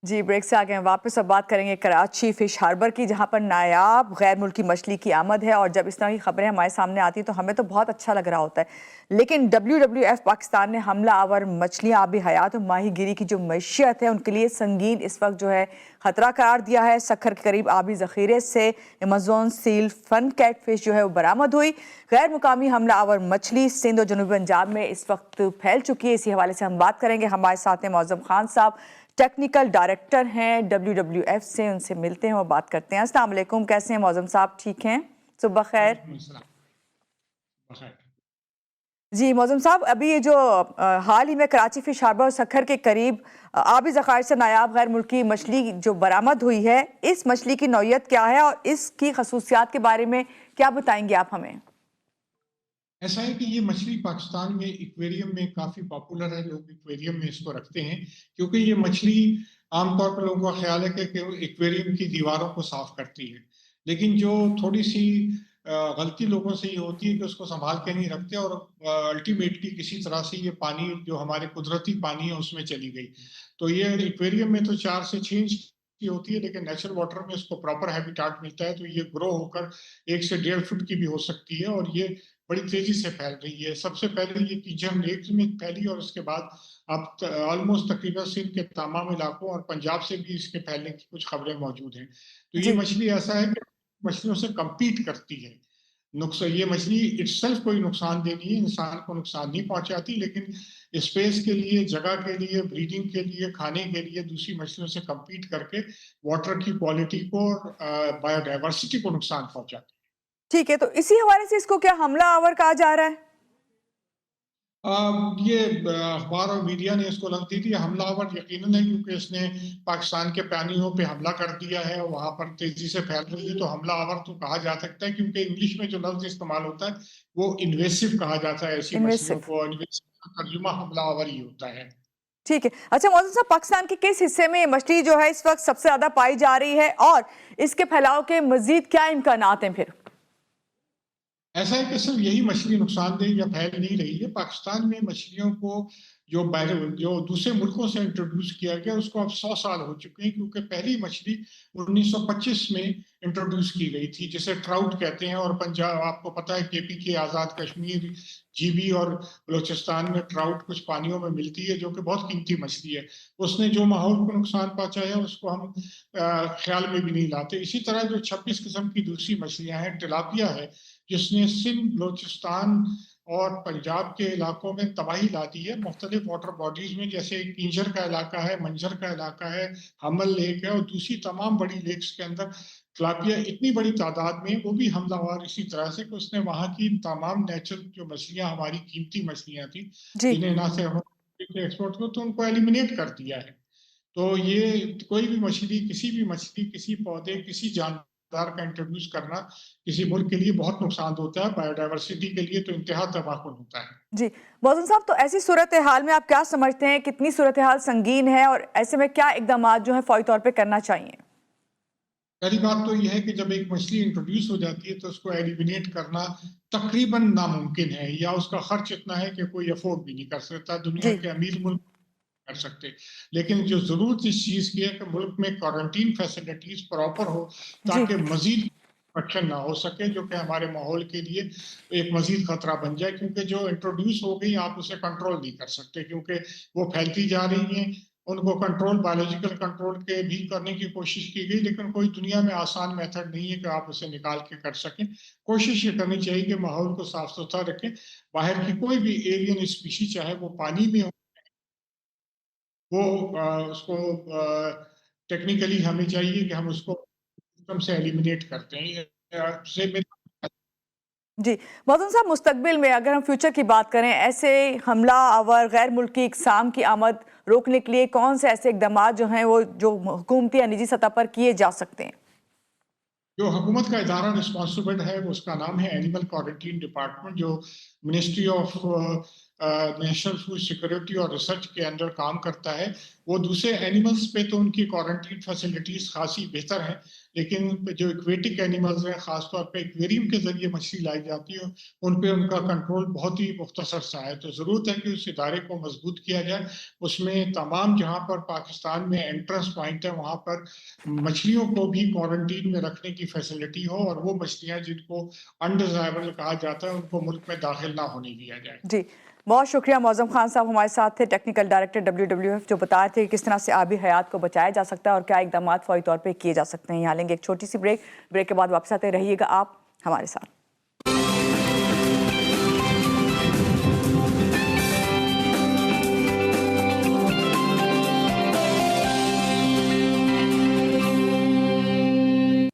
जी, break से आगे हम वापस अब बात करेंगे कराची फिश हार्बर की, जहां पर नायाब गैर मुल्की मछली की आमद है। और जब इस तरह की खबरें हमारे सामने आती हैं तो हमें तो बहुत अच्छा लग रहा होता है, लेकिन WWF पाकिस्तान ने हमला आवर मछलियां आबी हयात और माहीगिरी की जो मैशियत है उनके लिए संगीन इस वक्त जो है खतरा करार दिया है। सखर के करीब आबी जखीरे से Amazon sailfin catfish जो है वो बरामद हुई। गैर मुकामी हमला आवर मछली सिंध और जनूबी पंजाब में इस वक्त फैल चुकी है। इसी हवाले से हम बात करेंगे। हमारे साथ हैं मौजम खान साहब, टेक्निकल डायरेक्टर हैं WWF से, उनसे मिलते हैं और बात करते हैं। अस्सलाम वालेकुम, कैसे हैं मौजम साहब? ठीक हैं, सुबह खैर। जी मौजम साहब, अभी ये जो हाल ही में कराची फिश हार्बर और सखर के करीब आबी ज़खायर से नायाब गैर मुल्की मछली जो बरामद हुई है, इस मछली की नौइयत क्या है और इसकी खसूसियात के बारे में क्या बताएंगे आप हमें? ऐसा है कि ये मछली पाकिस्तान में एक्वेरियम में काफी पॉपुलर है। लोग एक्वेरियम में इसको रखते हैं क्योंकि ये मछली आमतौर पर लोगों का ख्याल है कि एक्वेरियम की दीवारों को साफ करती है, लेकिन जो थोड़ी सी गलती लोगों से ये होती है कि उसको संभाल के नहीं रखते और अल्टीमेटली किसी तरह से ये पानी जो हमारे कुदरती पानी है उसमें चली गई। तो ये एक्वेरियम में तो 4 से 6 इंच की होती है, लेकिन नेचुरल वाटर में इसको प्रॉपर हैबिटाट मिलता है, तो ये ग्रो होकर 1 से 1.5 फुट की भी हो सकती है और ये बड़ी तेजी से फैल रही है। सबसे पहले ये कीचन लेक में फैली और उसके बाद अब ऑलमोस्ट तकरीबन सिंध के तमाम इलाकों और पंजाब से भी इसके फैलने की कुछ खबरें मौजूद हैं। तो ये जी मछली ऐसा है कि मछलियों से compete करती है। नुकसान ये मछली इटसेल्फ कोई नुकसान दे नहीं है, इंसान को नुकसान नहीं पहुंचाती, लेकिन स्पेस के लिए, जगह के लिए, ब्रीडिंग के लिए, खाने के लिए दूसरी मछलियों से compete करके वाटर की क्वालिटी को और बायोडाइवर्सिटी को नुकसान पहुंचाती है। ठीक है, तो इसी हवाले से इसको क्या हमला आवर कहा जा रहा है? ये अखबार और मीडिया ने इसको लग दी थी हमलावर, यकीनन है, क्योंकि इसने पाकिस्तान के पानियों पे हमला कर दिया है और वहां पर तेजी से फैल रही है, तो हमलावर तो कहा जा सकता है, क्योंकि इंग्लिश में जो लफ्ज इस्तेमाल होता है वो इन्वेसिव कहा जाता है ऐसी मछलियों इन्वेसिव। को। इन्वेसिव का तर्जुमा हमलावर ही होता है। ठीक है, अच्छा मौजूद साहब, पाकिस्तान के किस हिस्से में ये मछली जो है इस वक्त सबसे ज्यादा पाई जा रही है और इसके फैलाव के मजीद क्या इम्कानात हैं फिर? ऐसा है कि सिर्फ यही मछली नुकसानदेह या फैल नहीं रही है। पाकिस्तान में मछलियों को जो दूसरे मुल्कों से इंट्रोड्यूस किया गया उसको अब 100 साल हो चुके हैं, क्योंकि पहली मछली 1925 में इंट्रोड्यूस की गई थी, जिसे ट्राउट कहते हैं। और पंजाब, आपको पता है, KP के आज़ाद कश्मीर, GB और बलोचिस्तान में ट्राउट कुछ पानियों में मिलती है, जो कि बहुत कीमती मछली है। उसने जो माहौल को नुकसान पहुंचाया उसको हम ख्याल में भी नहीं लाते। इसी तरह जो 26 किस्म की दूसरी मछलियां हैं, टिलापिया है, जिसने सिंध, बलोचिस्तान और पंजाब के इलाकों में तबाही ला दी है। मुख्तलिफ वाटर बॉडीज में, जैसे किंजर का इलाका है, मंजर का इलाका है, हमल लेक है और दूसरी तमाम बड़ी लेक्स के अंदर तिलापिया इतनी बड़ी तादाद में, वो भी हमलावर इसी तरह से कि उसने वहां की तमाम नेचुरल जो मछलियां, हमारी कीमती मछलियां थी, जी जिन्हें ना से हम एक्सपोर्ट को, तो उनको एलिमिनेट कर दिया है। तो ये कोई भी मछली, किसी भी मछली, किसी पौधे, किसी जानदार का इंट्रोड्यूस करना किसी मुल्क के लिए बहुत नुकसान होता है। बायोडाइवर्सिटी के लिए तो इंतहा तबाहकुन होता है। जी, मौजूद साहब, तो ऐसी सूरत हाल में आप क्या समझते हैं, कितनी सूरत हाल संगीन है और ऐसे में क्या इकदाम जो है फौरी तौर पे करना चाहिए? पहली बात तो यह है कि जब एक मछली इंट्रोड्यूस हो जाती है तो उसको एलिमिनेट करना तकरीबन नामुमकिन है, या उसका खर्च इतना है कि कोई अफोर्ड भी नहीं कर सकता। दुनिया जी के अमीर मुल्क कर सकते। लेकिन जो जरूरत इस चीज की है कि मुल्क में क्वारंटीन फैसिलिटीज प्रॉपर हो, जी। ताकि मजीद इंफेक्शन ना हो सके, जो कि हमारे माहौल के लिए एक मजीद खतरा बन जाए। क्योंकि जो इंट्रोड्यूस हो गई आप उसे कंट्रोल नहीं कर सकते, क्योंकि वो फैलती जा रही हैं। उनको कंट्रोल, बायोलॉजिकल कंट्रोल के भी करने की कोशिश की गई, लेकिन कोई दुनिया में आसान मेथड नहीं है कि आप उसे निकाल के कर सकें। कोशिश ये करनी चाहिए कि माहौल को साफ सुथरा रखें। बाहर की कोई भी एलियन स्पीशी, चाहे वो पानी में हो, वो उसको टेक्निकली हमें चाहिए कि हम उसको सिस्टम से एलिमिनेट करते हैं। से मेरे जी, मौजूद साहब, मुस्तकबिल में अगर हम फ्यूचर की बात करें, ऐसे हमला आवर गैर मुल्की इकसाम की आमद रोकने के लिए कौन से ऐसे इकदाम जो हैं वो जो हुकूमती या निजी सतह पर किए जा सकते हैं? जो हुकूमत का इदारा रिस्पॉन्सिबल है, वो उसका नाम है एनिमल क्वारंटीन डिपार्टमेंट, जो ministry of national food security और रिसर्च के अंदर काम करता है। वो दूसरे एनिमल्स पे तो उनकी क्वारंटीन फैसिलिटीज खासी बेहतर हैं, लेकिन जो एक्वेटिक एनिमल्स हैं, खासतौर पे एक्वेरियम के जरिए मछली लाई जाती है, उन पे उनका कंट्रोल बहुत ही मुख्तसर सा है। तो ज़रूरत है कि उस इदारे को मजबूत किया जाए। उसमें तमाम जहाँ पर पाकिस्तान में एंट्रेंस पॉइंट है, वहाँ पर मछलियों को भी क्वारंटीन में रखने की फैसिलिटी हो, और वो मछलियाँ जिनको अनडिजायरेबल कहा जाता है, उनको मुल्क में दाखिल ना होने दिया जाए। जी, बहुत शुक्रिया। मौज़म खान साहब हमारे साथ थे, टेक्निकल डायरेक्टर WWF, जो बताए थे कि किस तरह से आबी हयात को बचाया जा सकता है और क्या इकदाम फौरी तौर पे किए जा सकते हैं। यहाँ लेंगे एक छोटी सी ब्रेक के बाद वापस आते रहिएगा आप हमारे साथ।